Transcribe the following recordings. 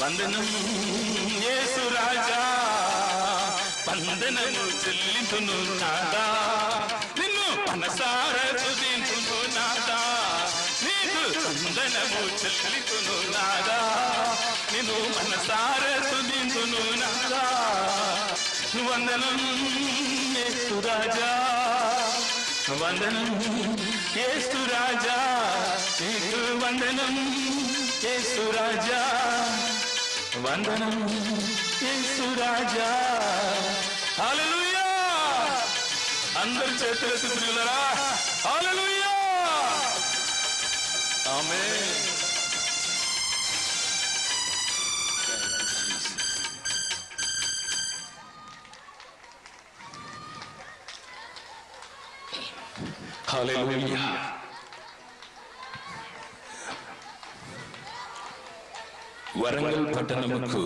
వందనం యేసు రాజా, వందనము చెల్లింతును నాదా, నిన్ను మనసార స్తుతింతును నాదా, నీకు వందనము చెల్లింతును నాదా, నిన్ను మనసార స్తుతింతును నాదా. వందనం యేసు రాజా, వందనం యేసు రాజా, నీకు వందనం యేసు రాజా, వందనం యేసు రాజా. హల్లెలూయా! అందరి చేతులెత్తి ప్రియులారా, హల్లెలూయా! ఆమేన్. హల్లెలూయా! వరంగల్ పట్టణముకు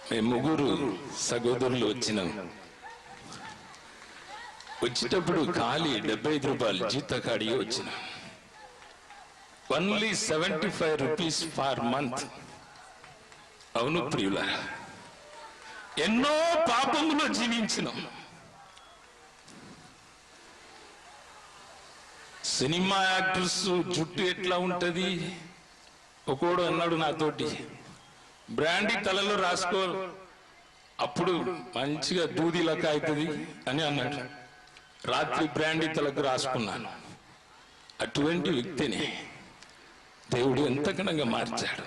మేము ముగ్గురు సహోదరులు వచ్చినాం. వచ్చేటప్పుడు ఖాళీ 75 రూపాయలు జీతకాడి వచ్చినాం. Only 75 rupees for month. అవును ప్రియులారా, ఎన్నో పాపములో జీవించినాం. సినిమా యాక్టర్స్ జుట్టు ఎట్లా ఉంటది, ఒకడు అన్నాడు నాతోటి, బ్రాండీ తలలో రాసుకో అప్పుడు మంచిగా దూదిలక అవుతుంది అని అన్నాడు. రాత్రి బ్రాండీ తలకు రాసుకున్నాను. అటువంటి వ్యక్తిని దేవుడు ఎంతకనంగా మార్చాడు.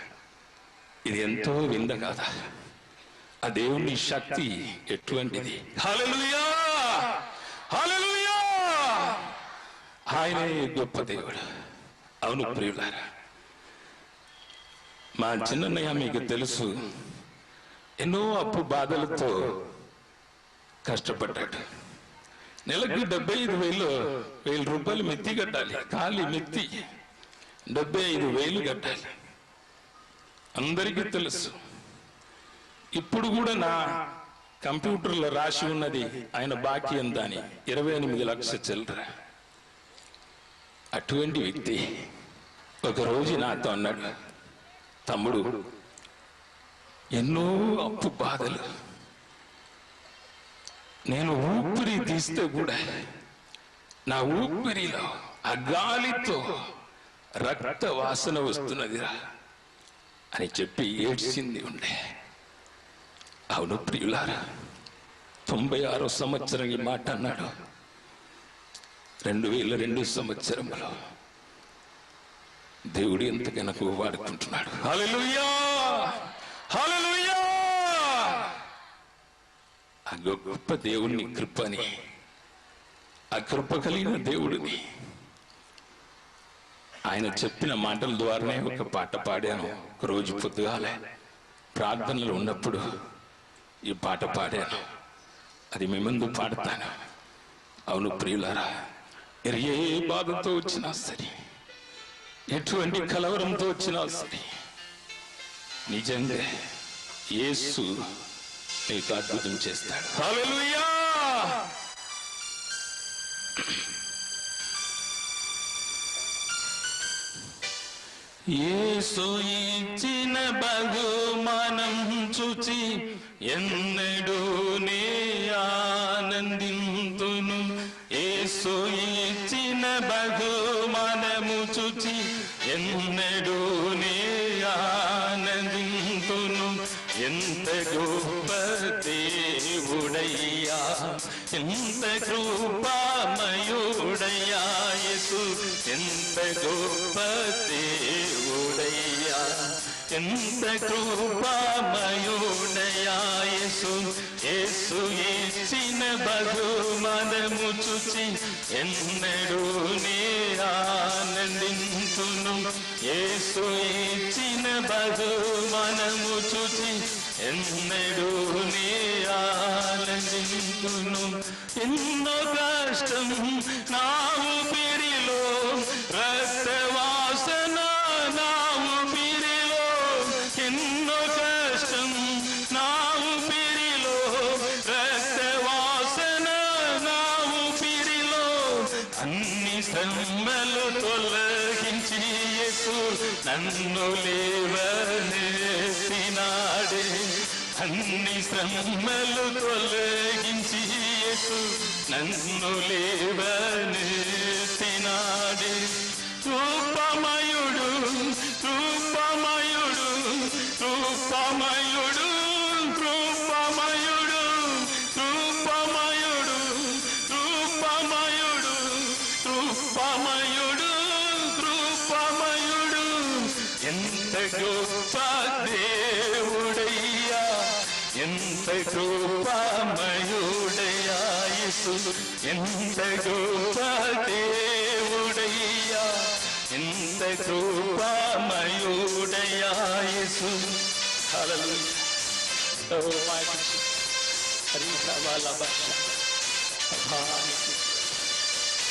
ఇది ఎంతో వింద కాదా? ఆ దేవుని శక్తి ఎటువంటిది! హల్లెలూయా! హల్లెలూయా! ఆయనే గొప్ప దేవుడు. అవును ప్రియులారా, మా చిన్నయ్య మీకు తెలుసు, ఎన్నో అప్పు బాధలతో కష్టపడ్డాడు. నెలకు 75,000 రూపాయలు మెత్తి కట్టాలి. ఖాళీ మెత్తి 75,000 కట్టాలి. అందరికీ తెలుసు. ఇప్పుడు కూడా నా కంప్యూటర్లో రాసి ఉన్నది ఆయన బాకీ ఎంత అని, 28 లక్షల చిల్లర. అటువంటి వ్యక్తి ఒకరోజు నాతో అన్నాడు, తమ్ముడు, ఎన్నో అప్పు బాధలు, నేను ఊపిరి తీస్తే కూడా నా ఊపిరిలో ఆ గాలితో రక్త వాసన వస్తున్నదిరా అని చెప్పి ఏడ్చింది ఉండే. అవును ప్రియులారా, 96వ సంవత్సరం ఈ మాట అన్నాడు. 2002 సంవత్సరంలో దేవుడు ఎంతకైనా వాడుకుంటున్నాడు. హల్లెలూయా! హల్లెలూయా! ఆ గొప్ప దేవుని కృపని, ఆ కృప కలిగిన దేవుడిని ఆయన చెప్పిన మాటల ద్వారానే ఒక పాట పాడాను. ఒక రోజు పొద్దుగాలే ప్రార్థనలు ఉన్నప్పుడు ఈ పాట పాడాను. అది మీ ముందు పాడతాను. అవును ప్రియులారా, ఏ బాధతో వచ్చినా సరే, ఎటువంటి కలవరంతో వచ్చినా సరే, నిజంగా యేసు నీకు అద్భుతం చేస్తాడు. హల్లెలూయా! యేసు ఇచ్చిన బహుమానం చూచి ఎన్నడూ నే ఆనందింతును. యేసు ఇచ్చిన బహుమానము చూచి ఎన్నడూ నే ఆనందింతును. ఎంత గొప్ప దేవుడయ్యా, ఎంత కృపామయుడయ్యా యేసు, ఎంత గొప్ప దేవుడయ్యా, ఎంత కృపామయుడయ్యా యేసు. యేసు ఇచ్చిన బహుమానము చూచి ఎన్నడూ నే ఆనందింతును. యేసు ఇచ్చిన బహుమానము చూచి ఎన్నడూ నే ఆనందింతును. ఎన్నో కష్టం నా ఊపిరిలో, రక్తవాసన నా ఊపిరిలో, ఎన్నో కష్టం నా ఊపిరిలో, రక్తవాసన నా ఊపిరిలో, అన్ని శ్రమలు తొలగించి యేసు నన్ను లేవ అన్ని శ్రమలు తొలగించి యేసు నన్ను లేవనెత్తినాడే. రూపమయుడు రూపమయుడు రూపమయుడు రూపమయుడు రూపమయుడు రూపమయుడు రూపమయుడు రూపమయుడు ఎంత గొప్ప దేవుడయ్యా, ఎంత కృపామయుడయ్యా యేసు, ఎంత గొప్ప దేవుడయ్యా, ఎంత కృపామయుడయ్యా Yesu. Hallelujah. Oh my God. హరిహా వాలా బషా.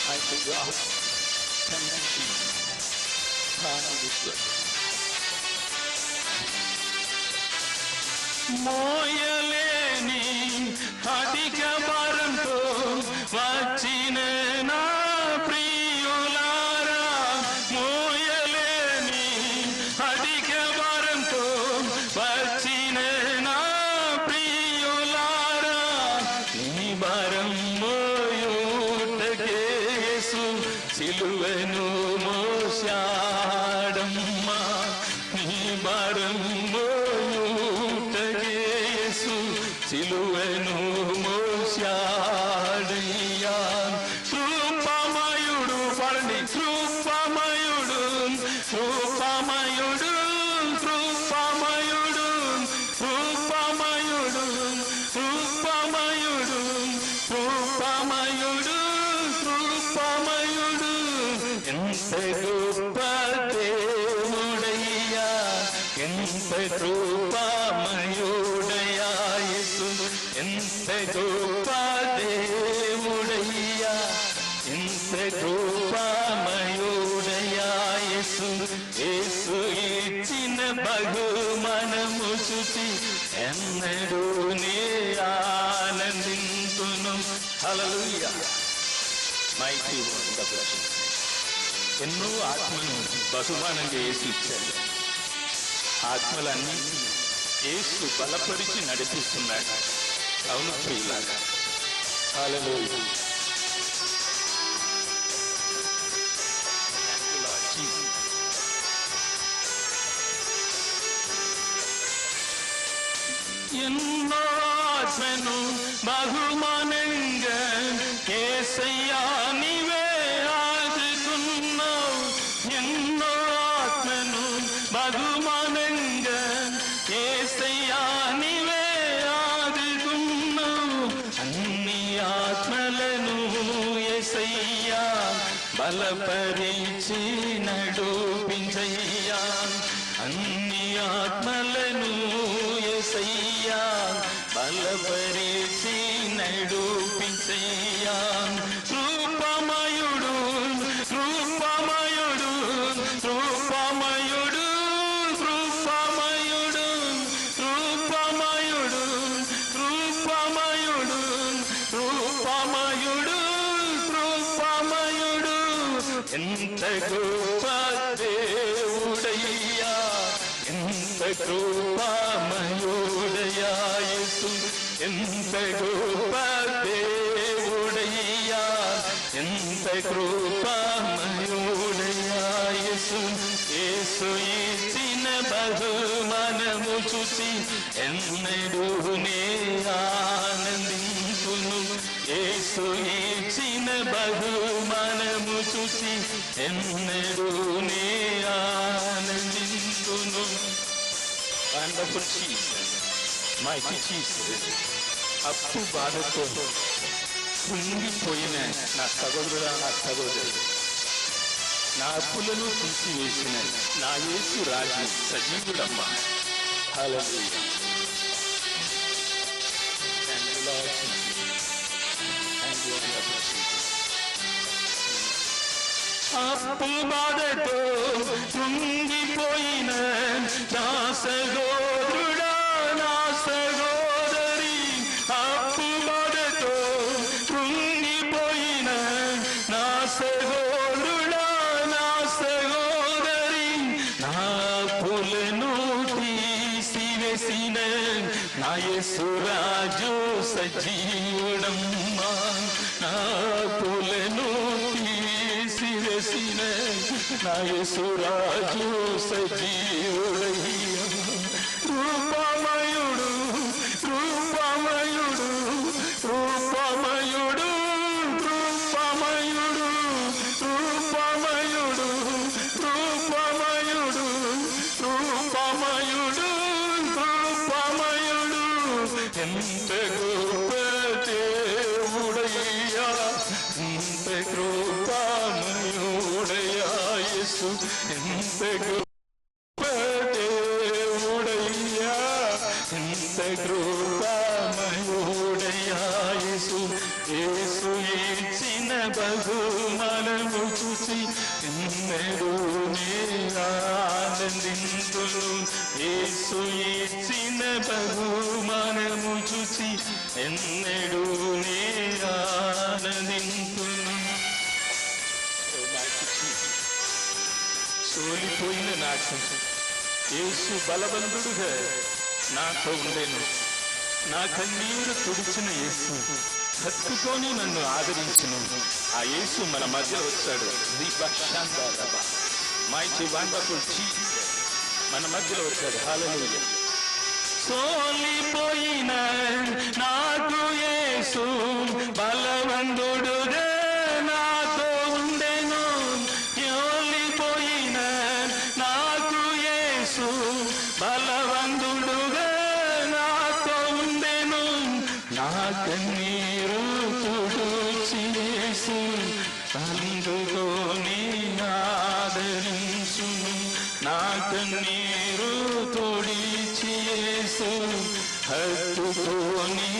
Thank you God. Thank you Jesus. Hallelujah. మోయలేని అధిక భారంతో వచ్చిన నా ప్రియులారా, మోయలేని అధిక భారంతో వచ్చిన నా ప్రియులారా, నీ భారం మోయుటకే యేసు సిలువను మోసాడమ్మా, నీ భారం సిలువను మోసాడయ్యా. రూపమయుడు పడని రూపమయుడు రూపమయుడు రూపమయుడు రూపమయుడు రూపమయుడు రూపమయుడు రూపమయుడు ఎంత గొప్ప దేవుడయ్యా, ఎంత కృపామయుడయ్యా యేసు, ఎంత గొప్ప దేవుడయ్యా, ఎంత కృపామయుడయ్యా యేసు. యేసు ఇచ్చిన బహుమానము చూసి ఎన్నడూ నే ఆనందింతును. హల్లెలూయా. మైటీ ఎన్నో ఆత్మను బహుమానంగా యేసు ఇచ్చాడు. ఆత్మలన్నీ యేసు బలపరిచి నడిపిస్తున్నాడు. అవును ప్రియులారా. హల్లెలూయా. ఎన్నో ఆత్మను బహుమానంగా యేసయ్యా నీవే ఆదుకున్నావు. ఎన్నో ఆత్మను బహుమానంగా యేసయ్యా నీవే ఆదుకున్నావు. అన్ని ఆత్మలను యేసయ్యా బలపరిచి నడిపించయ్యా, అన్ని ఆత్మలను యేసయ్యా బలపరిచి నడిపించయ్యా. రూపమయుడు రూపమయుడు రూపమయుడు రూపమయుడు రూపమయుడు రూపమయుడు రూపమయుడు రూపమయుడు ఎంత గొప్ప దేవుడయ్యా, ఎంత కృపామయుడయ్యా యేసు, ఎంత గొప్ప దేవుడయ్యా, ఎంత కృపామయుడయ్యా యేసు. యేసు ఇచ్చిన బహుమానము చూసి ఎన్నడూ నే ఆనందింతును. యేసు ఇచ్చిన బహుమానము చూసి ఎన్నడూ నే ఆనందింతును. Wonderful Jesus, mighty Jesus. అప్పు బాధతో కుంగిపోయిన నా సహోదరుడా, నా సహోదరి, నా అప్పులను తీసివేసిన నా యేసు రాజు సజీవుడమ్మా. Hallelujah. Thank you Lord Jesus. Thank you wonderful Jesus. అప్పు బాధతో కుంగిపోయిన నా సహోదరుడా, నా సహోదరి, అప్పు బాధతో కుంగిపోయిన నా సహోదరుడా, నా సహోదరి, నా అప్పులను తీసివే తీసివేసిన నా యేసురాజు సజీవుడమ్మా, నా పులను తీసివేసిన నా యేసురాజు సజీవుడయ్యా. రూపమయుడు రూపమయుడు రూపమయుడు రూపమయుడు రూపమయుడు రూపమయుడు రూపమయుడు రూపమయుడు ఎంత గొప్ప దేవుడయ్యా, ఎంత కృపామయుడయ్యా యేసు, ఎంత గొప్ప దేవుడయ్యా, ఎంత కృపామయుడయ్యా యేసు. యేసు ఇచ్చిన బహుమానము చూసి ఎన్నడూ నే ఆనందింతును. యేసు ఇచ్చిన బహుమానము చూసి ఎన్నడూ నే ఆనందింతును. సోలిపోయిన నాకు యేసు బలవంతుడుగా నాతో ఉండేను. నా కన్నీరు తుడిచిన యేసు హత్తుకొని నన్ను ఆదరించును. ఆ యేసు మన మధ్య వచ్చాడు. మన మధ్యలో వచ్చాడు. హల్లెలూయా. సోలిపోయిన నాకు యేసు బలవంతుడుగా నాతో ఉండెను. సోలిపోయిన నాకు యేసు బలవంతుడుగా నాతో ఉండెను. నా కన్నీరు తుడిచి యేసు అందుకొని ఆదరించును. నా కన్నీరు తోడిచి యేసు హత్తుకొని